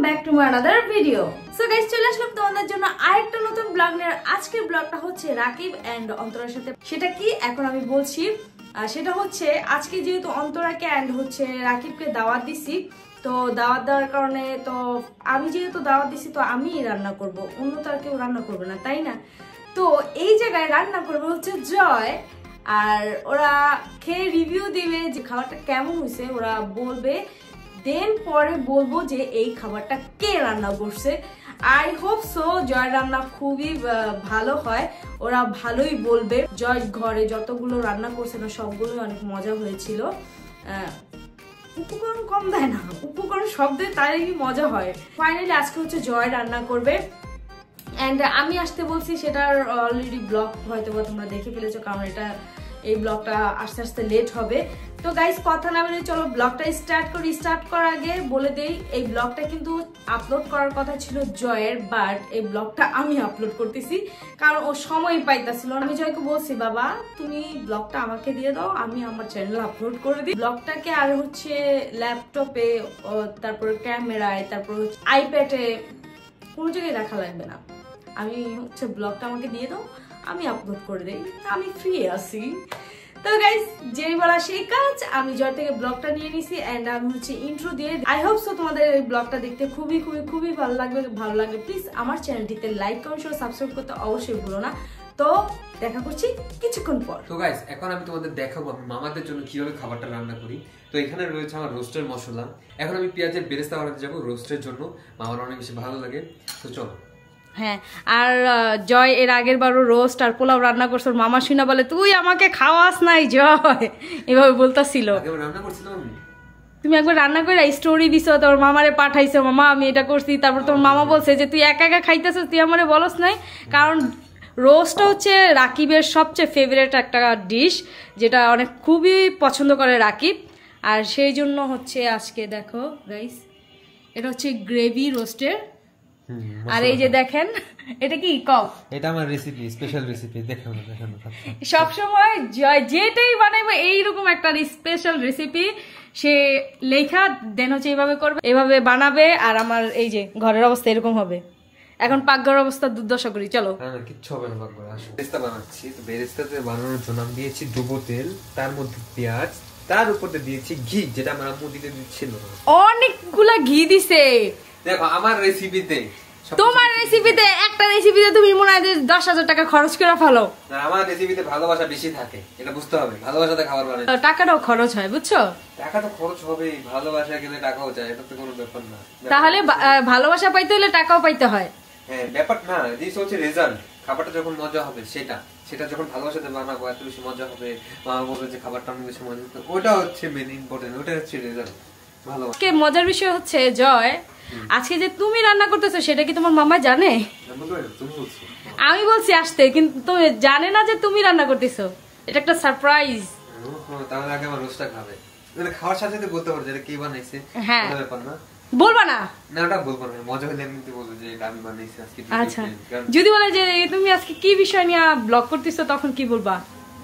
Back to my another video. So guys, চলে আসলাম তোমাদের জন্য আরেকটা নতুন ব্লগ নিয়ে। আজকের ব্লগটা হচ্ছে রাকিব এন্ড অন্তরার সাথে। সেটা কি এখন আমি বলছি। সেটা হচ্ছে আজকে যেহেতু অন্তরাকে এন্ড হচ্ছে রাকিবকে দাওয়াত দিছি, তো দাওয়াত দেওয়ার কারণে তো আমি যেহেতু দাওয়াত দিছি তো আমি রান্না করব, অন্য তো আর কেউ রান্না করবে না, তাই না? তো এই জায়গায় রান্না করবে হচ্ছে জয়, আর ওরা খেয়ে রিভিউ দিবে যে খাবারটা কেমন হয়েছে, ওরা বলবে, দেন পরে বলবো যে এই খাবারটা কে রান্না করছে। আই হোপ সো জয় রান্না খুবই ভালো হয়, ওরা ভালোই বলবে। জয় ঘরে যতগুলো রান্না করছে না সবগুলোই অনেক মজা হয়েছিল। উপকরণ কম দেয় না, উপকরণ সব দেয়, তাই মজা হয়। ফাইনালি আজকে হচ্ছে জয় রান্না করবে এন্ড আমি আসতে বলছি, সেটার অলরেডি ব্লগ হয়তো তোমরা দেখে ফেলেছো, কারণ এই ব্লগটা আস্তে আস্তে লেট হবে। তো গাইস, কথা না বলে চলো ব্লগটা স্টার্ট করি। স্টার্ট করার আগে বলে দেই, এই ব্লগটা কিন্তু আপলোড করার কথা ছিল জয়ের, বাট এই ব্লগটা আমি আপলোড করতেছি কারণ ও সময় পাইতেছিল। আমি জয়কে বলছি, বাবা তুমি ব্লগটা আমাকে দিয়ে দাও, আমি আমার চ্যানেলে আপলোড করে দিই ব্লগটাকে। আর হচ্ছে ল্যাপটপে, তারপর ক্যামেরায়, তারপর হচ্ছে আইপ্যাডে, কোনো জায়গায় রাখা লাগবে না। আমি হচ্ছে ব্লগটা আমাকে দিয়ে দাও, আমি আপলোড করে দেই, আমি ফ্রি আছি। তো গাইস, যেই বলা সেই কাজ, আমি জয় থেকে ব্লগটা নিয়ে নিছি এন্ড আমি হচ্ছে ইন্ট্রো দিয়ে। আই হোপ সো তোমাদের এই ব্লগটা দেখতে খুবই খুবই খুবই ভালো লাগবে। ভালো লাগবে প্লিজ আমার চ্যানেলটিতে লাইক, কমেন্ট, শেয়ার, সাবস্ক্রাইব করতে অবশ্যই ভুলো না। তো দেখা করছি কিছুক্ষণ পর। তো গাইস, এখন আমি তোমাদের দেখাবো মামাদের জন্য কিভাবে খাবারটা রান্না করি। তো এখানে রয়েছে আমার রোস্টের মশলা। এখন আমি পেঁয়াজের বেরেস্তা বানাতে যাবো রোস্টের জন্য, মামার অনেক বেশি ভালো লাগে। তো চলো। হ্যাঁ, আর জয় এর আগের বারও রোস্ট আর পোলাও রান্না করছে, ওর মামা শুনা বলে তুই আমাকে খাওয়াস নাই জয়, এভাবে বলতাছিল। তুমি একবার রান্না করে স্টোরি দিছো, তোর মামারে পাঠাইছো, মামা আমি এটা করছি। তারপর তোর মামা বলছে যে তুই একা একা খাইতেছ, তুই আমারে বলস নাই। কারণ রোস্টটা হচ্ছে রাকিবের সবচেয়ে ফেভারিট একটা ডিশ, যেটা অনেক খুবই পছন্দ করে রাকিব। আর সেই জন্য হচ্ছে আজকে দেখো গাইস, এটা হচ্ছে গ্রেভি রোস্টের। আর এই যে দেখেন, এটা কি কফ, এটা আমার রেসিপি, স্পেশাল রেসিপি। দেখো সব সময় জয় যেটাই বানাইবে এইরকম একটা স্পেশাল রেসিপি সে লেখা দেন হচ্ছে এইভাবে করবে, এইভাবে বানাবে। আর আমার এই যে ঘরের অবস্থা এরকম হবে। এখন পাকঘরের অবস্থা দুর্দশা করি, চলো। কিচ্ছু হবে না, পাকঘরে আসো। বেরেস্তা বানাচ্ছি। তো বেরেস্তাতে বানানোর জন্য আমি দিয়েছি ডুবো তেল, তার মধ্যে পেঁয়াজ, তার উপরে দিয়েছি ঘি, যেটা আমার আম্মু দিতে দিচ্ছিল। অনেকগুলা ঘি দিছে। দেখো আমার রেসিপিতে, তোমার রেসিপিতে, একটা রেসিপিতে তুমি মনে হয় 10,000 টাকা খরচ করে ফেলো। আমার রেসিপিতে ভালোবাসা বেশি থাকে, এটা বুঝতে হবে। ভালোবাসাতে খাবার বানাই, টাকাটাও খরচ হয়, বুঝছো? টাকা তো খরচ হবেই, ভালোবাসা গেলে টাকাও চাই, এটা তো কোনো ব্যাপার না। তাহলে ভালোবাসা পাইতে হলে টাকাও পাইতে হয়। হ্যাঁ, ব্যাপার না, জিনিস হচ্ছে রেজাল্ট। খাবারটা যখন মজা হবে, সেটা যখন ভালোবাসাতে বানাবো, এত বেশি মজা হবে, মা বলবে যে খাবারটা অনেক বেশি মজা, ওটা হচ্ছে মেন ইম্পর্টেন্ট, ওটা হচ্ছে রেজাল্ট, ভালোবাসা। মজার বিষয় হচ্ছে জয়, আজকে যে তুমি রান্না করতেছো সেটা কি তোমার মামা জানে? আমি বলছি আসতে, কিন্তু তুমি জানে না যে তুমি রান্না করতেছো, এটা একটা সারপ্রাইজ। তাহলে আগে আমার রোস্টটা খাবে, মানে খাওয়ার সাথে সাথে বলতে পারো যে কি বানাইছে। হ্যাঁ, কোনো ব্যাপার না, বলবা না? না ওটা বলবো না, মজা হলে এমনিতে বলবো যে এটা আমি বানাইছি আজকে। আচ্ছা, যদি বলে যে তুমি আজকে কি বিষয় নিয়ে ব্লগ করতেছো তখন কি বলবা?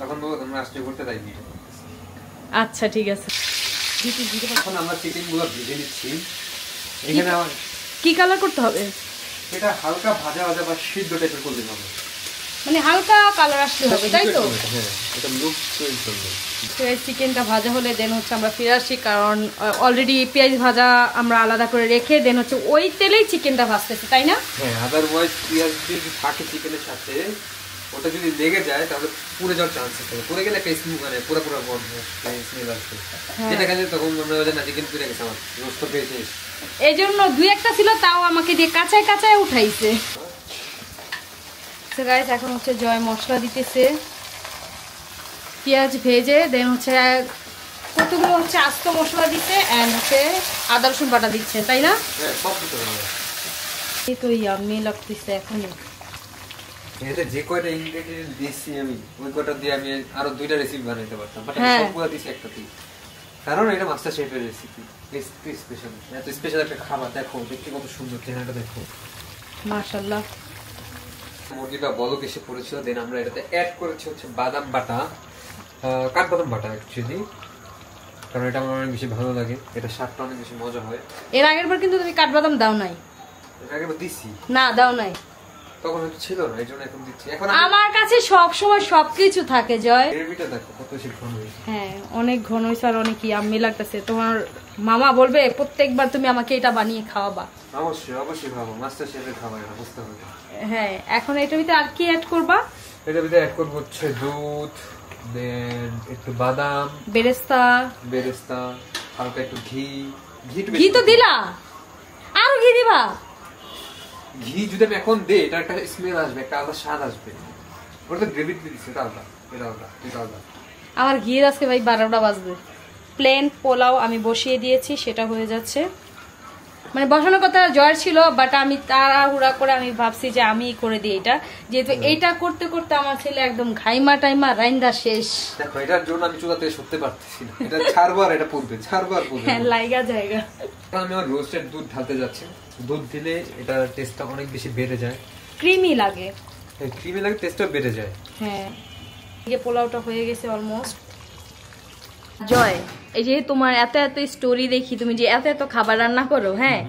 তখন বলবো তোমরা আজকে করতে তাই। আচ্ছা ঠিক আছে। এখন আমরা চিকেন গুলো ভেজে নিচ্ছি। এখানে আমার কি কালার করতে হবে? এটা হালকা ভাজা ভাজা বা সিদ্ধ টাইপের করতে হবে, মানে হালকা কালার আসতে হবে, তাই তো? হ্যাঁ, এটা লুক চয়েস করবে। চিকেনটা ভাজা হলে দেন হচ্ছে আমরা ফিরে আসি, কারণ অলরেডি পেঁয়াজ ভাজা আমরা আলাদা করে রেখে দেন হচ্ছে ওই তেলেই চিকেনটা ভাজতেছি, তাই না? হ্যাঁ, আদারওয়াইজ পেঁয়াজ যদি থাকে চিকেনের সাথে, ওটা যদি লেগে যায় তাহলে পুড়ে যাওয়ার চান্স আছে। পুড়ে গেলে একটা মানে পুরো বন্ধ স্মেল আসবে, যেটা গেলে তখন মনে হয় না চিকেন পুড়ে গেছে, আমার রোস্ট পেয়েছে। এই জন্য 2-1টা ছিল, তাও আমাকে দিয়ে কাঁচায় কাঁচায় উঠাইছে। তো গাইস, এখন হচ্ছে জয় মশলা দিতেছে, পেঁয়াজ ভেজে দেন হচ্ছে কতগুলো হচ্ছে আস্ত মশলা দিচ্ছে এন্ড হচ্ছে আদা রসুন বাটা দিচ্ছে, তাই না? হ্যাঁ, সব দিতে হবে। এই তো ইয়াম্মি লাগতেছে এখনই। এতে যে কয়টা ইনগ্রেডিয়েন্ট দিয়েছি আমি, ওই কয়টা দিয়ে আমি আরো 2টা রেসিপি বানাইতে পারতাম, বাট আমি সবগুলো দিয়েছি একটাতেই, কারণ এটা মাস্টার শেফের রেসিপি। স্পেশাল, এত স্পেশাল একটা খাবার। দেখো দেখতে কত সুন্দর, চেহারাটা দেখো, মাশাআল্লাহ। মুরগিটা বলক এসে পড়েছিল, দেন আমরা এটাতে অ্যাড করেছি হচ্ছে বাদাম বাটা, কাঠবাদাম বাটা অ্যাকচুয়ালি। কারণ এটা আমার অনেক বেশি ভালো লাগে, এটা স্বাদটা অনেক বেশি মজা হয়। এর আগের বার কিন্তু তুমি কাঠবাদাম দাও নাই। এর আগের বার দিছি না, দাও নাই, তখন হয়তো ছিল না, এই জন্য এখন দিচ্ছি। এখন আমার কাছে সব সময় সবকিছু থাকে জয়। গ্রেভিটা দেখো কত বেশি ঘন হয়েছে। হ্যাঁ, অনেক ঘন হয়েছে আর অনেক ইয়াম্মি লাগতেছে। তোমার মামা বলবে প্রত্যেকবার তুমি আমাকে এটা বানিয়ে খাওয়াবা। অবশ্যই অবশ্যই খাবো, মাস্টার শেফের খাবার, এটা বুঝতে হবে। হ্যাঁ, এখন এটার ভিতরে আর কি অ্যাড করবা? এটার ভিতরে অ্যাড করব হচ্ছে দুধ, দেন একটু বাদাম, বেরেস্তা, হালকা একটু ঘি। ঘি তো দিলা, আরো ঘি দিবা? ঘি যদি আমি এখন দেই, এটা একটা স্মেল আসবে, একটা আলাদা স্বাদ আসবে। ওটা তো গ্রেভি দিচ্ছে, এটা আলাদা, এটা আলাদা, এটা আলাদা। আমার ঘিয়ের আজকে ভাই 12টা বাজবে। প্লেন পোলাও আমি বসিয়ে দিয়েছি, সেটা হয়ে যাচ্ছে। মানে বসানোর কথা জয়ের ছিল, বাট আমি তাড়াহুড়া করে আমি ভাবছি যে আমি করে দিই এটা, যেহেতু এইটা করতে করতে আমার ছেলে একদম ঘাইমা টাইমা রাইন্দা শেষ। দেখো এটার জন্য আমি চুলা থেকে সরতে পারতেছি না, এটা ছাড়বার, এটা পুড়বে, ছাড়বার পুড়বে। হ্যাঁ, লাইগা জায়গা। আমি আমার রোস্টেড দুধ ঢালতে যাচ্ছি। দুধ দিলে এটার টেস্টটা অনেক বেশি বেড়ে যায়, ক্রিমি লাগে। ক্রিমি লাগে, টেস্টটা বেড়ে যায়। হ্যাঁ, এই যে পোলাওটা হয়ে গেছে অলমোস্ট। জয়, এই যে তোমার এত এত স্টোরি দেখি, তুমি যে এত এত খাবার রান্না করো, হ্যাঁ,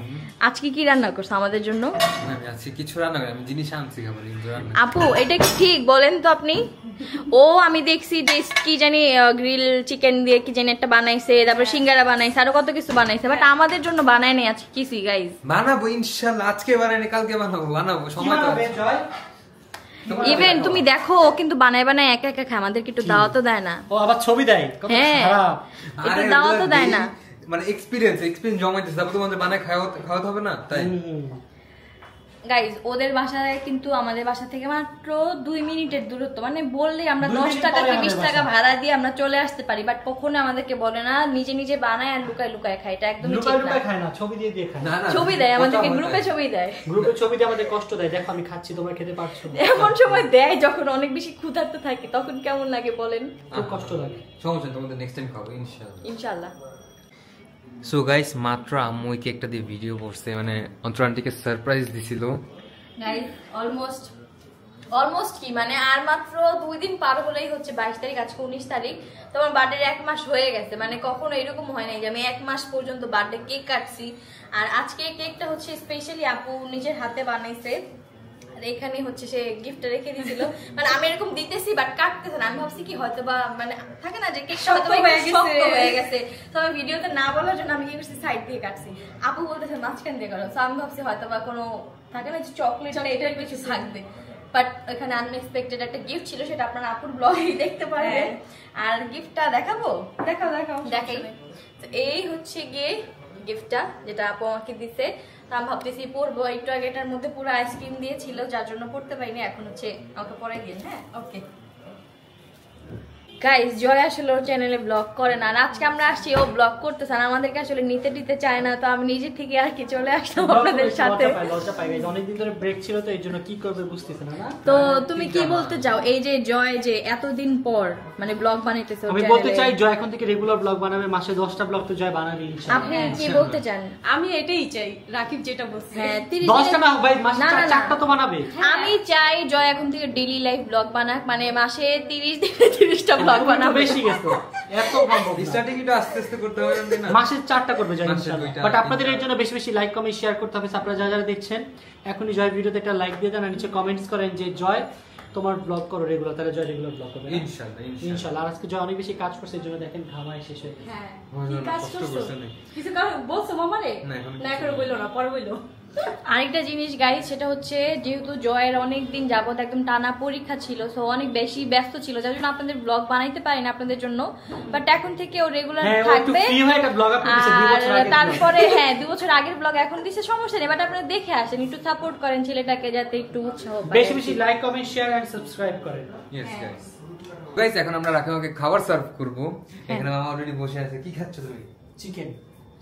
আজকে কি রান্না করছো আমাদের জন্য? আমি আজকে কিছু রান্না করি, আমি জিনিস আনছি খাবার রান্না। আপু, এটা কি ঠিক বলেন তো আপনি? ও আমি দেখছি যে কি জানি গ্রিল চিকেন দিয়ে কি জানি একটা বানাইছে, তারপর সিঙ্গারা বানাইছে, আরো কত কিছু বানাইছে, বাট আমাদের জন্য বানায় নাই আজকে কিছুই। গাইস, বানাবো ইনশাআল্লাহ, আজকে বানাইনি কালকে বানাবো, সময় তো আছে। ইভেন তুমি দেখো কিন্তু বানায় বানায় একা একা খায়, আমাদেরকে একটু দাওয়াতও দেয় না। ও আবার ছবি দেয়, হ্যাঁ, একটু দাওয়াতও দেয় না। মানে এক্সপেরিয়েন্স জমাইতেছে, তারপর তোমাদের বানায় খাওয়াতে হবে না, তাই। গাইজ, ওদের বাসায় কিন্তু আমাদের বাসা থেকে মাত্র 2 মিনিটের দূরত্ব, মানে বললে আমরা 10 টাকা কি 20 টাকা ভাড়া দিয়ে আমরা চলে আসতে পারি, বাট কখনো আমাদেরকে বলে না, নিজে নিজে বানায় আর লুকায় লুকায় খায়। এটা একদমই ঠিক না। লুকায় খায় না, ছবি দিয়ে দিয়ে খায়। ছবি দেয় আমাদেরকে, গ্রুপে ছবি দেয়, গ্রুপে ছবি দিয়ে আমাদের কষ্ট দেয়, দেখো আমি খাচ্ছি তোমরা খেতে পারছো না। এমন সময় দেয় যখন অনেক বেশি ক্ষুধার্ত থাকে, তখন কেমন লাগে বলেন? খুব কষ্ট লাগে। সমস্যা নেই, তোমাদের নেক্সট টাইম খাবো ইনশাআল্লাহ। ইনশাআল্লাহ। সো গাইস, মাত্র আম্মু ওই কেকটা দিয়ে ভিডিও করছে, মানে অন্তর আন্টিকে সারপ্রাইজ দিছিল। গাইস, অলমোস্ট কি মানে আর মাত্র 2 দিন পার হলেই হচ্ছে 22 তারিখ, আজকে 19 তারিখ। তোমার বার্থডে 1 মাস হয়ে গেছে, মানে কখনো এরকম হয় নাই যে আমি 1 মাস পর্যন্ত বার্থডে কেক কাটছি। আর আজকে কেকটা হচ্ছে স্পেশালি আপু নিজের হাতে বানাইছে। আর এখানে হচ্ছে সে গিফটটা রেখে দিয়েছিল, মানে আমি এরকম দিতেছি বাট কাটতেছে না। আমি ভাবছি কি হয়তো বা মানে থাকে না যে কেকটা হয়তো হয়ে গেছে, তো আমি ভিডিওতে না বলার জন্য আমি কি করছি, সাইড দিয়ে কাটছি। আপু বলতেছে মাঝখান দিয়ে করো, তো আমি ভাবছি হয়তো বা কোনো থাকে না যে চকলেট এটার কিছু থাকবে, বাট এখানে আনএক্সপেক্টেড একটা গিফট ছিল, সেটা আপনারা আপুর ব্লগেই দেখতে পারবেন। আর গিফটটা দেখাবো, দেখাই। তো এই হচ্ছে গিয়ে গিফটটা, যেটা আপু আমাকে দিছে। তো আমি ভাবতেছি পরবো, একটু আগে এটার মধ্যে পুরো আইসক্রিম দিয়েছিল, যার জন্য পড়তে পারিনি। এখন হচ্ছে আমাকে পরাই দিন। হ্যাঁ, ওকে। গাইস, জয় আসলে ওর চ্যানেলে ব্লগ করে না, আর আজকে আমরা আসছি ও ব্লগ করতেছে না, আমাদেরকে আসলে নিতে দিতে চায় না, তো আমি নিজে থেকে আর কি চলে আসলাম আপনাদের সাথে। লজ্জা পাই গাইস, অনেকদিন ধরে ব্রেক ছিল, তো এইজন্য কি করবে বুঝতেছ না। তো তুমি কি বলতে চাও এই যে জয় যে এতদিন পর মানে ব্লগ বানাইতেছে? আমি বলতে চাই জয় এখন থেকে রেগুলার ব্লগ বানাবে, মাসে 10টা ব্লগ তো জয় বানাবে ইনশাআল্লাহ। আপনি কি বলতে চান? আমি এটাই চাই, রাকিব যেটা বলছে। হ্যাঁ, 10টা না ভাই, মাসে 4টা তো বানাবে। আমি চাই জয় এখন থেকে ডেইলি লাইফ ব্লগ বানাক, মানে মাসে 30 দিনে 30টা ব্লগ বানাবে। বেশি গেছে, এত সম্ভব না। স্টার্টিং এটা আস্তে আস্তে করতে হবে না, মাসে 4টা করবে জয় ইনশাআল্লাহ। বাট আপনাদের এর জন্য বেশি বেশি লাইক কমেন্ট শেয়ার করতে হবে। আপনারা যারা যারা দেখছেন এখনই জয় ভিডিওতে একটা লাইক দিয়ে দেন, আর নিচে কমেন্টস করেন যে জয় তোমার ব্লগ করো রেগুলার, তাহলে জয় রেগুলার ব্লগ করবে ইনশাআল্লাহ। আর আজকে জয় অনেক বেশি কাজ করছে, এর জন্য দেখেন ঘামায় শেষ হয়ে গেছে। হ্যাঁ, কি কাজ করছো? কিছু বলছো মামারে? না করে বললো না, পরে বললো। আরেকটা জিনিস গাইস, সেটা হচ্ছে যেহেতু জয়ের অনেকদিন যাবত একদম টানা পরীক্ষা ছিল, সো অনেক বেশি ব্যস্ত ছিল, যার জন্য আপনাদের ব্লগ বানাইতে পারিনি আপনাদের জন্য। বাট এখন থেকে ও রেগুলার থাকবে। আর তারপরে হ্যাঁ 2 বছর আগের ব্লগ এখন দিছে, সমস্যা নেই, বাট আপনারা দেখে আসেন, একটু সাপোর্ট করেন ছেলেটাকে, যাতে একটু উৎসাহ পায়। বেশি বেশি like comment share and subscribe করেন। Yes guys. গাইস, এখন আমরা রাকিবকে খাবার সার্ভ করব। এখানে মামা অলরেডি বসে আছে। কি খাচ্ছ তুমি?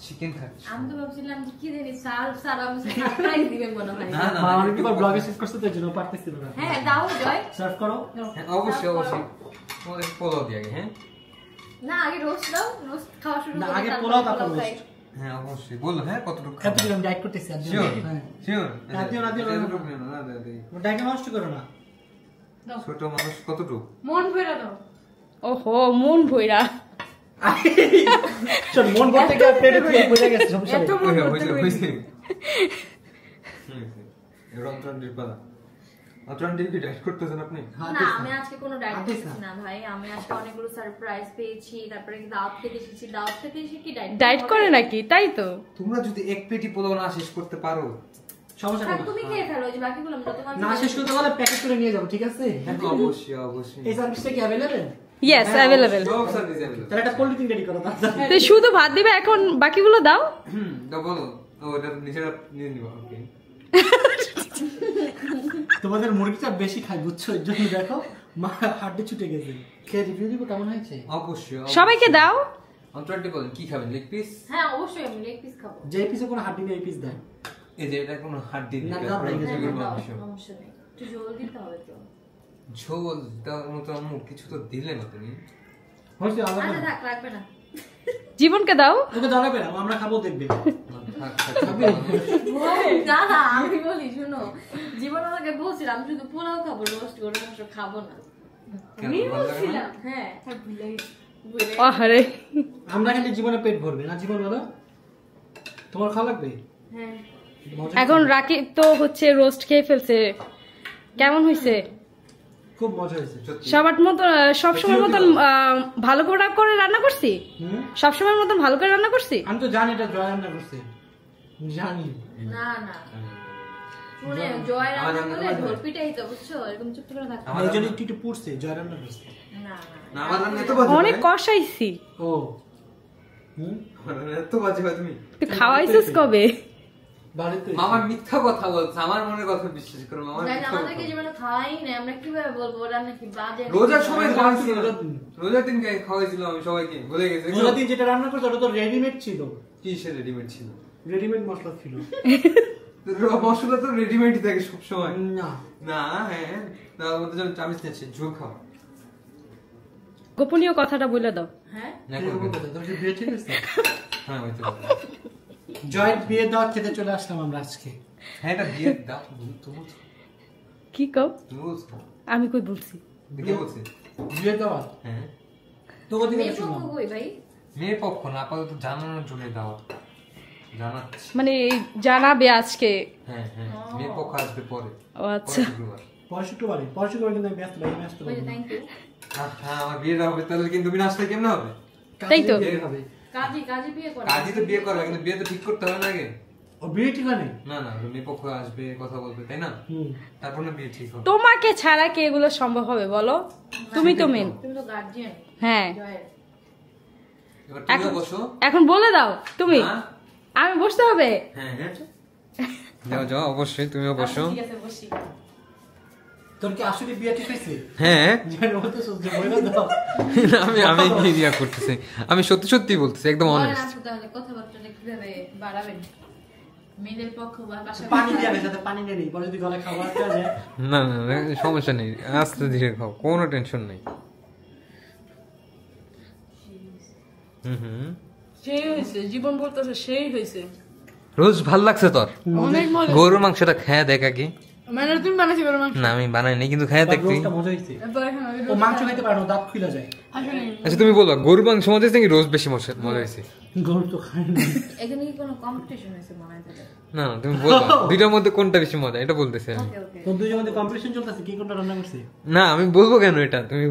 চিকেন খাচ্ছ? আমি তো ভাবছিলাম যে কি জানি সার আমি সারপ্রাইজ দিবেন মনে হয়। না না, আমি কি ব্লগে শেষ করতে তার জন্য পারতেছিল না। হ্যাঁ, দাও জয়, সার্ভ করো। হ্যাঁ, অবশ্যই অবশ্যই। তোমাদের পোলাও দিয়ে আগে। হ্যাঁ না, আগে রোস্ট দাও, রোস্ট খাওয়া শুরু না, করো, আগে পোলাও তারপর রোস্ট। হ্যাঁ অবশ্যই বলো। হ্যাঁ, কতটুকু এত দিলাম ডাইট করতেছি আর শিওর হ্যাঁ শিওর না দিও না ডাইট নষ্ট করো না। ছোট মানুষ কতটুকু মন ভরে দাও। ওহো, মন ভইরা। চল মন করতে গিয়ে প্লেটে তুই বুঝে গেছে সমস্যা নেই। এত মন করতে হইছে রন্ত্রন ডিপালা আপনার কি ডায়েট করতেছেন আপনি? না আমি আজকে কোনো ডায়েট করছি না ভাই, আমি আজকে অনেকগুলো সারপ্রাইজ পেয়েছি, তারপরে দাওয়াত থেকে এসেছি, দাওয়াত থেকে এসে কি ডায়েট করে নাকি? তাই তো তোমরা যদি এক পেটি পোলাও না শেষ করতে পারো সমস্যা নেই, তুমি খেয়ে ফেলো, ওই যে বাকিগুলো আমরা তোমার না শেষ করতে পারলে প্যাকেট করে নিয়ে যাব, ঠিক আছে? অবশ্যই অবশ্যই এই সার্ভিসটা কি अवेलेबल? Yes available. সব সার্ভিস अवेलेबल। তাহলে একটা পলিথিন রেডি করো তাড়াতাড়ি। তো শুধু ভাত দিবে, এখন বাকিগুলো দাও। দাও বলো, ওটা নিচেটা নিয়ে নিবা। ওকে তোমাদের মুরগিটা বেশি খায় বুঝছো, এর জন্য দেখো মা হাড্ডি ছুটে গেছে। খেয়ে রিভিউ দিব কেমন হয়েছে। অবশ্যই সবাইকে দাও। অন্তরটি বলেন কি খাবেন? Leg piece? হ্যাঁ অবশ্যই আমি লেগ পিস খাবো। যে পিসে কোনো হাড্ডি নেই, এই পিস দেন। এই যে এটা কোনো হাড্ডি নেই, না, এটা না, পুরো না, মুরগির দাও, মাংস। সমস্যা নেই, একটু ঝোল দিতে হবে তো। ঝোল দেওয়ার মতো আম্মু কিছু তো দিলে না তুমি। হয়েছে আলাদা আচ্ছা থাক, রাখবে না। জীবনকে দাও। তোকে দাঁড়াবে না, আমরা খাবো দেখবে। থাক, থাক, না না আমি বলি শুনো, জীবন আমাকে বলছিল আমি শুধু পোলাও খাবো, রোস্ট গরুর মাংস খাবো না। কেন, আমি ভালো লাগে না? বলছিলাম হ্যাঁ ভুলে আহারে আমরা খালি জীবনে পেট ভরবে না, জীবন বলো তোমার খাওয়া লাগবে। হ্যাঁ মজা এখন রাকিব তো হচ্ছে রোস্ট খেয়ে ফেলছে। কেমন হয়েছে? খুব মজা হয়েছে। সত্যি। সবার মতো সবসময় মতন ভালো করে রান্না করছি? হুম? সবসময় মতন ভালো করে রান্না করছি? আমি তো জানি এটা জয় রান্না করছে, জানি। না না শুনে জয় আমার রান্না রান্না করলে করে ঝোল পিটাই তো বুঝছো, এরকম চুপ করে থাকতে আমার এই জন্য একটু একটু পুড়ছে, জয় রান্না করছে। না না, আমার রান্না এত বাজে অনেক হয়? কষাইছি। ও হুম, আমার রান্না এত বাজে হয় তুমি? তুই খাওয়াইছিস কবে? বাড়িতে মামা মিথ্যা কথা বলছে, আমার মনের কথা বিশ্বাস করো। মামা গাইস মিথ্যা কথা আমাদেরকে বলছে। জীবনে খাওয়াই না, আমরা কিভাবে বলবো রান্না কি বাজে? রোজার সময় খাওয়াইছিল, রোজার দিন। রোজার দিন খাওয়াইছিল আমি সবাইকে, ভুলে গেছি। রোজার দিন যেটা রান্না করছে ওটা তো রেডিমেড ছিল, কি সে রেডিমেড ছিল? রেডিমেড মশলা ছিল। মশলা তো রেডিমেড থাকে সবসময়। না না হ্যাঁ, তার মধ্যে যখন চামিচ নিচ্ছে ঝোল খাওয়া। গোপনীয় কথাটা বলে দাও। হ্যাঁ না এরকম করবে। কথা, তোর কি বিয়ে ঠিক আছে? হ্যাঁ হইতে পারে। জয়ের বিয়ে দাওয়া খেতে চলে আসলাম আমরা আজকে। হ্যাঁ এটা দিয়ে দাও, তুমি বলছো। কি কও? তুমি বলছো। আমি কই বলছি? কে বলছে? বিয়ে দাওয়া হ্যাঁ তো ওদিকে মেয়ে শুনলাম। পক্ষ কই ভাই? মেয়ের পক্ষ না, আপাতত জানানোর জন্য দাও, জানাচ্ছি। মানে এই জানাবে আজকে? হ্যাঁ হ্যাঁ, মেয়ের পক্ষ আসবে পরে। ও আচ্ছা। পরের শুক্রবার। পরে শুক্রবার কিন্তু আমি ব্যস্ত ভাই, আমি আসতে ওই পারবো না। Thank you. হ্যাঁ আমার বিয়েটা হবে, তাহলে কিন্তু তুমি আসলে কেমন হবে? তাই তো। বিয়ে হবে। কাজী বিয়ে করে। কাজই তো বিয়ে করবে, কিন্তু বিয়ে তো ঠিক করতে হবে না আগে। ও বিয়ে ঠিক হয়নি? না না, মেয়ে পক্ষ আসবে, কথা বলবে, তাই না? হুম। তারপর না বিয়ে ঠিক হবে। তোমাকে ছাড়া কি এগুলো সম্ভব হবে বলো? তুমি তো মেন। তুমি তো গার্জিয়ান হ্যাঁ জয়ের। এবার তুমিও এখন বসো। এখন বলে দাও তুমি। হ্যাঁ? আমি বসতে হবে? হ্যাঁ হ্যাঁ, যাও যাও, অবশ্যই তুমিও বসো। ঠিক আছে বসি। তোর কি আসলে বিয়ে ঠিক হয়েছে? হ্যাঁ জানি বলতে সহ্য বলে দাও। আমি কি রিয়া করতেছি, আমি সত্যি সত্যি বলতেছি, একদম বলেন অনেস্ট। আপনি তাহলে কথাবার্তাটা কিভাবে বাড়াবেন? মেয়েদের পক্ষ বা বাসা পানি দিয়ে আগে, যাতে পানি নিয়ে নিই, পরে যদি গলায় খাবার খাওয়া যায়। না না না, সমস্যা নেই, আস্তে ধীরে খাও, কোনো টেনশন নেই। হুম, সেই হয়েছে, জীবন বলতেছে সেই হয়েছে। রোজ ভাল লাগছে তোর? অনেক মজা। গরুর মাংসটা খেয়ে দেখ আগে। মানে তুমি বানাইছি গরু মাংস? না আমি বানাইনি, কিন্তু খেয়ে দেখ তুই। রোজটা মজা হয়েছে। এরপর এখন আমি ও মাংস খাইতে পারে না, দাঁত খুলে যায়। আসলে আচ্ছা তুমি বলো, গরুর মাংস মজা হয়েছে নাকি রোজ বেশি মজা হয়েছে? গরু তো খায় না। এখানে কি কোনো কম্পিটিশন হয়েছে মনে হয় তাহলে? না না, তুমি বলো দুইটার মধ্যে কোনটা বেশি মজা, এটা বলতেছি আমি। ওকে ওকে। তোর দুইজনের মধ্যে কম্পিটিশন চলতেছে, কে কোনটা রান্না করছে। না আমি বলবো কেন, এটা তুমি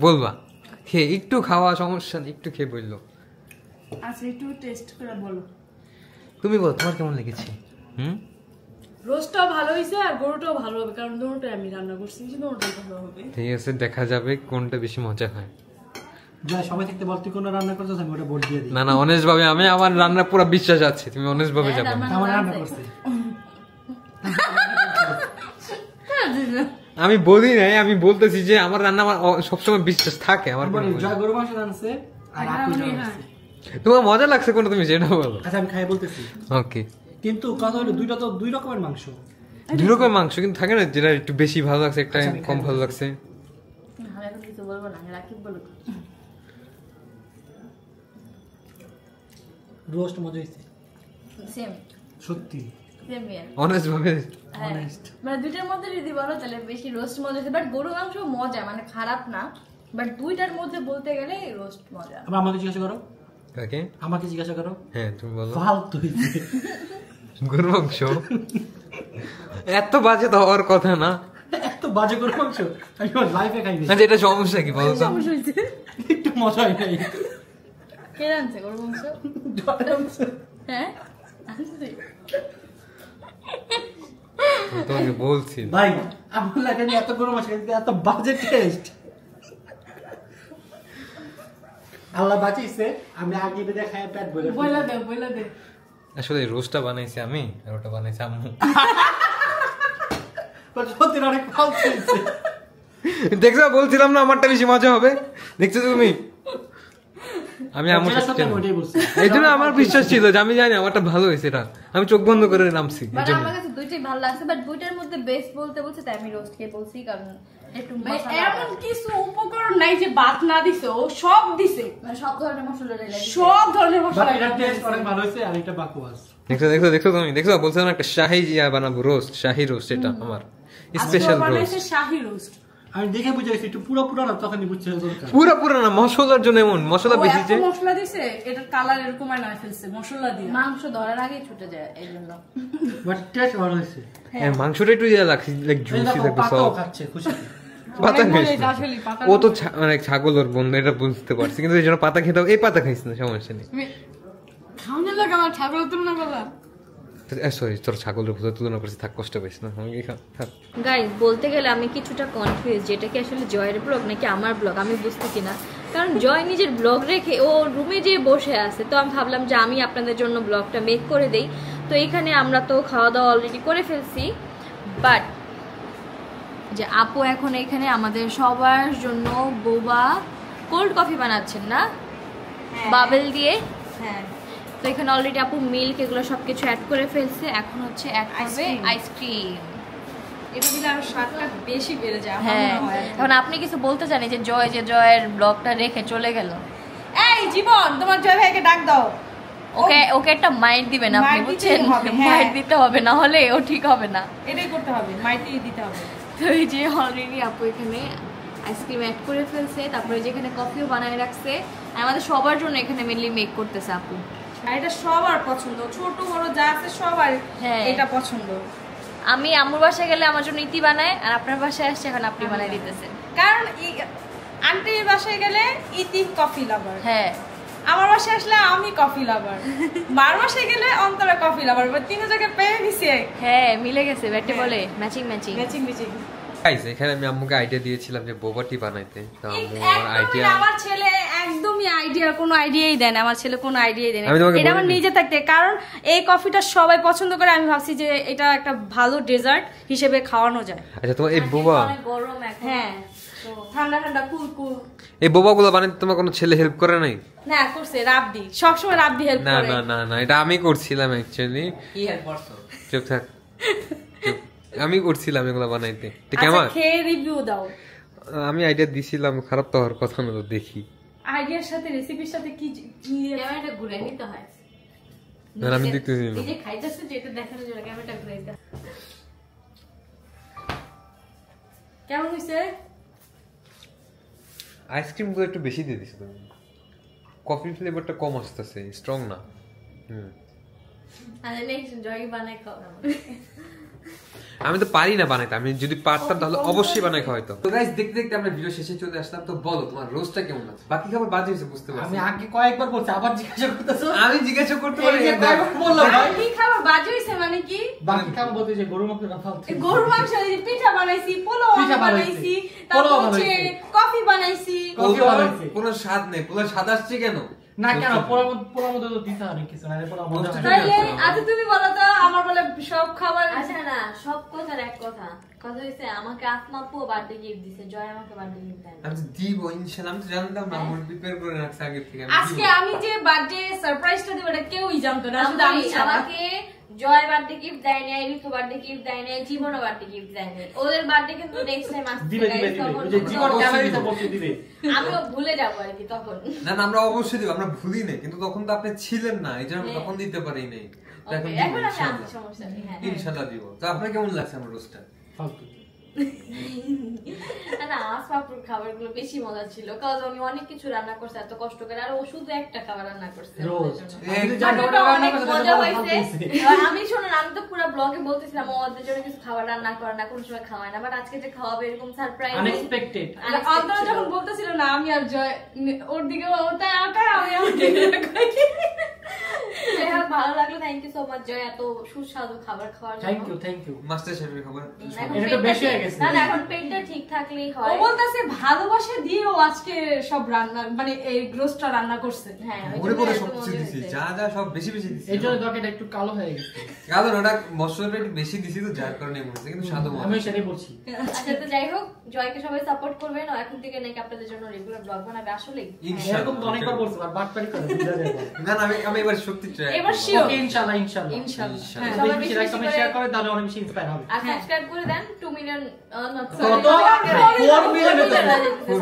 বলবা। খেয়ে একটু খাওয়া সমস্যা নেই, একটু খেয়ে বললো। আচ্ছা একটু টেস্ট করে বলো। তুমি বলো তোমার কেমন লেগেছে? হুম, রোস্টটাও ভালো হয়েছে আর গরুটাও ভালো হবে, কারণ দুটোটাই আমি রান্না করছি, দুটোটাই ভালো হবে। ঠিক আছে, দেখা যাবে কোনটা বেশি মজা হয়। জয় সবাই থাকতে বল, তুই কোনটা রান্না করছিস, আমি ওটা ভোট দিয়ে দিই। না না, অনেস্ট ভাবে আমি, আমার রান্না পুরো বিশ্বাস আছে, তুমি অনেস্ট ভাবে যাবে। আমার রান্না করছে। আমি বলি নাই, আমি বলতেছি যে আমার রান্না আমার সবসময় বিশ্বাস থাকে আমার। আমি বলি, জয় গরু মাংস রান্নাছে আর আপু রান্নাছে। তোমার মজা লাগছে কোনটা, তুমি সেটা বলো। আচ্ছা আমি খাই বলতেছি, ওকে, কিন্তু কথা হলো দুইটা তো দুই রকমের মাংস। দুই রকমের মাংস, কিন্তু থাকে না যেটা একটু বেশি ভালো লাগছে, একটা আচ্ছা, আমি কম খাই ভালো লাগছে। আমি এখন কিছু বলবো না, রাকিব বলো তো। রোস্ট মজা হয়েছে সেম সত্যি, সেম ইয়ার। অনেস্ট ভাবে Honest. মানে দুইটার মধ্যে যদি বলো তাহলে বেশি রোস্ট মজা হয়েছে, বাট গরু মাংস মজা, মানে খারাপ না, বাট দুইটার মধ্যে বলতে গেলে রোস্ট মজা। আবার আমাকে জিজ্ঞাসা করো। ওকে আমাকে জিজ্ঞাসা করো। হ্যাঁ তুমি বলো। ফালতু হইছে গরুর মাংস এত বাজে তো হওয়ার কথা না। এত বাজে গরুর মাংস আমি লাইফে খাইনি। আচ্ছা এটা সমস্যা কি বলো তো? সমস্যা হইছে একটু মজা হয় নাই। কে রাঁধছে গরুর মাংস? হ্যাঁ আনছি। তোমাকে বলছি ভাই আমার লাগে এত গরুর মাংস খাইতে এত বাজে টেস্ট। আল্লাহ বাঁচিয়েছে আমি আগে বেদে খাই পেট ভরে। বইলা দে আসলে রোস্টটা বানাইছি আমি আর ওটা বানাইছি আম্মু। সত্যি অনেক ফালতু হয়েছে। দেখছো বলছিলাম না আমারটা বেশি মজা হবে, দেখছো তুমি? আমি আমার এই জন্য আমার বিশ্বাস ছিল যে আমি জানি আমারটা ভালো হয়েছে, এটা আমি চোখ বন্ধ করে নামছি। বাট আমার কাছে দুইটাই ভালো লাগছে, বাট দুইটার মধ্যে বেস্ট বলতে তাই আমি রোস্ট কে বলছি, কারণ একটু এমন কিছু উপকরণ নাই যে বাদ না দিছে, ও সব দিছে, মানে সব ধরনের মশলা দিছে, সব ধরনের মশলা। এটা টেস্ট অনেক ভালো হয়েছে আর এটা বাকওয়াস। দেখছো তুমি দেখছো বলছিলাম একটা শাহী জিয়া বানাবো, রোস্ট, শাহী রোস্ট, এটা আমার স্পেশাল রোস্ট। শাহী রোস্ট আমি দেখে বুঝে গেছি একটু পুরো না, তখনই বুঝছে দরকার। পুরো না, মশলার জন্য এমন মশলা বেশি যে মশলা দিছে, এটার কালার এরকম আর না ফেলছে মশলা দিয়ে। মাংস ধরার আগে ছুটে যায় এই জন্য, বাট টেস্ট ভালো হয়েছে। হ্যাঁ মাংসটা একটু ইয়া লাগছে, লাইক জুসি লাগবে সব। খাচ্ছে খুশি পাতা খাইছে ও তো মানে ছাগলের বন্ধু, এটা বুঝতে পারছি, কিন্তু এই জন্য পাতা খেতে এই পাতা খাইছ না, সমস্যা নেই। খাওয়ানো লাগে আমার ছাগলের তুলনা করলাম। সরি তোর ছাগলের ভুলের তুলনা করছি, থাক কষ্ট পাইস না। গাইস বলতে গেলে আমি কিছুটা কনফিউজ, যেটা কি আসলে জয়ের ব্লগ নাকি আমার ব্লগ আমি বুঝতেছি না, কারণ জয় নিজের ব্লগ রেখে ও রুমে যেয়ে বসে আছে, তো আমি ভাবলাম যে আমি আপনাদের জন্য ব্লগটা মেক করে দেই। তো এইখানে আমরা তো খাওয়া দাওয়া অলরেডি করে ফেলছি, বাট যে আপু এখন এখানে আমাদের সবার জন্য বোবা কোল্ড কফি বানাচ্ছেন না, বাবেল দিয়ে। হ্যাঁ তো এখানে অলরেডি আপু মিল্ক এগুলো সবকিছু অ্যাড করে ফেলছে, এখন হচ্ছে অ্যাড করবে আইসক্রিম। এটা দিলে আরো স্বাদটা বেশি বেড়ে যায়। হ্যাঁ এখন আপনি কিছু বলতে জানি যে জয়ের ব্লগটা রেখে চলে গেল। এই জীবন, তোমার জয় ভাইকে ডাক দাও, ওকে একটা মাইট দিবেন আপনি, বুঝছেন? মাইট দিতে হবে, না হলে ও ঠিক হবে না, এটাই করতে হবে, মাইটই দিতে হবে। তো এই যে অলরেডি আপু এখানে আইসক্রিম অ্যাড করে ফেলছে, তারপরে যেখানে কফিও বানায় রাখছে, আর আমাদের সবার জন্য এখানে মেনলি মেক করতেছে আপু। আর এটা সবার পছন্দ, ছোট বড় যা আছে সবার এটা পছন্দ। আমি আম্মুর বাসায় গেলে আমার জন্য ইতি বানায়, আর আপনার বাসায় আসছে এখন আপনি বানায় দিতেছেন, কারণ আন্টির বাসায় গেলে ইতি কফি লাভার, হ্যাঁ আমার বাসায় আসলে আমি কফি লাভার, মার বাসায় গেলে অন্তরা কফি লাভার, তিন জায়গায় পেয়ে দিছে। হ্যাঁ মিলে গেছে, ব্যাটে বলে ম্যাচিং ম্যাচিং। গাইস এখানে আমি আম্মুকে আইডিয়া দিয়েছিলাম যে বোবা টি বানাইতে, তো আম্মু আমার আইডিয়া, আমার ছেলে একদমই কোনো আইডিয়াই দেন, আমার ছেলে কোনো আইডিয়াই দেন, আমি তোমাকে এটা আমার নিজে থাকতে, কারণ এই কফিটা সবাই পছন্দ করে, আমি ভাবছি যে এটা একটা ভালো ডেজার্ট হিসেবে খাওয়ানো যায়। আচ্ছা তোমার এই বোবা, গরম এখন, হ্যাঁ ঠান্ডা ঠান্ডা কুল কুল, এই বোবাগুলো বানাইতে তোমার কোনো ছেলে হেল্প করে নাই? না করছে, রাব্দি সবসময় রাব্দি হেল্প না করে। না না না এটা আমি করছিলাম অ্যাকচুয়ালি। কি হেল্প করছো? চুপ থাক, আমি করছিলাম এগুলো বানাইতে, ঠিক আচ্ছা আমার খেয়ে রিভিউ দাও। আমি আইডিয়া দিছিলাম, খারাপ তো হওয়ার কথা না, তো দেখি। আইডিয়ার সাথে রেসিপির সাথে কি ক্যামেরাটা ঘুরে নিতে হয়, না আমি দেখতেছি না। এই যে খাইতেছে যেটা দেখানোর জন্য ক্যামেরাটা ঘুরে নিতে হয়। কেমন হইছে? আইসক্রিম গুলো একটু বেশি দিয়ে দিছো তুমি, কফি ফ্লেভারটা কম আসতেছে, স্ট্রং না। আর নেক্সট জয় বানাই খাওয়া। আমি তো পারি না বানাইতে, আমি যদি পারতাম তাহলে অবশ্যই বানাই খাওয়াইতো। তো গাইস দেখতে দেখতে আমরা ভিডিও শেষে চলে আসলাম, তো বলো তোমার রোস্টটা কেমন আছে? বাকি খাবার বাজে হয়েছে বুঝতে পারছি, আমি আগে কয়েকবার বলছি, আবার জিজ্ঞাসা করতেছো? আমি জিজ্ঞাসা করতে পারি বললাম ভাই কি খাবার বাজে হইছে মানে কি? বাকি খাবার বলতে যে গরু মাংস ফালতু। গরুর মাংস, পিঠা বানাইছি, পোলাও বানাইছি, তারপর হচ্ছে কফি বানাইছি। কোনো স্বাদ নেই, পুরো স্বাদ আসছে কেন? না কেন পোলার মধ্যে তো দিতে অনেক কিছু, না পোলার মধ্যে তাইলে আচ্ছা তুমি বলো তো, আমার বলে সব খাবার। আচ্ছা না, সব কথার এক কথা হইছে আমাকে আসমাপু বার্থডে গিফট দিছে, জয় আমাকে বার্থডে গিফট দেয়। আমি তো দিব ইনশাআল্লাহ, আমি তো জানতাম না, আমার প্রিপেয়ার করে রাখছে আগে থেকে। আজকে আমি যে বার্থডে সারপ্রাইজটা দেব এটা কেউই জানতো না, শুধু আমি ছাড়া। আমাকে জয় বার্থডে গিফট দেয় নাই, ঋতু বার্থডে গিফট দেয় নাই, জীবনও বার্থডে গিফট দেয় নাই। ওদের বার্থডে কিন্তু নেক্সট টাইম আসছে, দিবে জীবন ক্যামেরাতে বসে দিবে, আমিও ভুলে যাবো আর কি তখন। না না আমরা অবশ্যই দিব, আমরা ভুলি না, কিন্তু তখন তো আপনি ছিলেন না, এই জন্য তখন দিতে পারি নাই। এখন আমি আসছি, সমস্যা নেই। হ্যাঁ ইনশাআল্লাহ দিব। তো আপনার কেমন লাগছে আমার রোস্টটা? ফালতু না আসমাপুর খাবারগুলো বেশি মজা ছিল, কারণ আমি অনেক কিছু রান্না করছি এত কষ্ট করে, আর ও শুধু একটা খাবার রান্না করছে রোস্ট অনেক মজা হয়েছে। আমি শোনেন, আমি তো পুরো ব্লগে বলতেছিলাম ওদের জন্য কিছু খাবার রান্না করে না, কোন সময় খাওয়ায় না, বাট আজকে যে খাওয়াবে এরকম সারপ্রাইজ আনএক্সপেক্টেড। আপনারা যখন বলতেছিল না আমি আর জয় ওর দিকে ওটাই আঁকা আমি ভালো লাগলো। থ্যাংক ইউ সো মাচ জয়, এত সুস্বাদু খাবার খাওয়ার জন্য। Thank you. মাস্টার শেফের খাবার এটা তো বেশি হয়ে গেছে। না এখন পেটটা ঠিক থাকলেই ও হয়। বলতেছে ভালোবাসা দিয়ে ও আজকে সব রান্না মানে এই রোস্টটা রান্না করছে। হ্যাঁ ওরে করে সব কিছু দিছি, যা যা সব বেশি বেশি দিছি। এই জন্য তরকারিটা একটু কালো হয়ে গেছে, কারণ ওটা মশলাটা একটু বেশি দিছি তো যার কারণে মনে কিন্তু স্বাদ আমি সেটাই বলছি। আচ্ছা তো যাই হোক, জয়কে সবাই সাপোর্ট করবেন, ও এখন থেকে নাকি আপনাদের জন্য রেগুলার ব্লগ বানাবে। আসলে এরকম তো অনেকবার বলছি, আর বাটপারি করে বুঝা যায় না না আমি এবার সত্যি ট্রাই এবার শিওর ইনশাআল্লাহ ইনশাআল্লাহ। সবাই বেশি লাইক কমেন্ট শেয়ার করে, তাহলে অনেক বেশি ইন্সপায়ার হবে। আর সাবস্ক্রাইব করে দেন 2 মিলিয়ন কত? 4 মিলিয়ন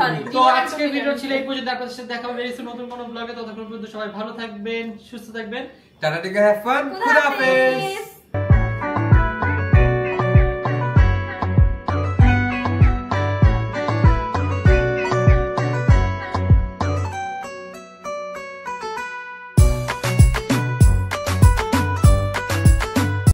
সরি। তো আজকের ভিডিও ছিল এই পর্যন্ত। আপনাদের সাথে দেখা হবে নতুন কোনো ব্লগে। ততক্ষণ পর্যন্ত সবাই ভালো থাকবেন, সুস্থ থাকবেন। Tata take care, have fun, খুদা হাফেজ।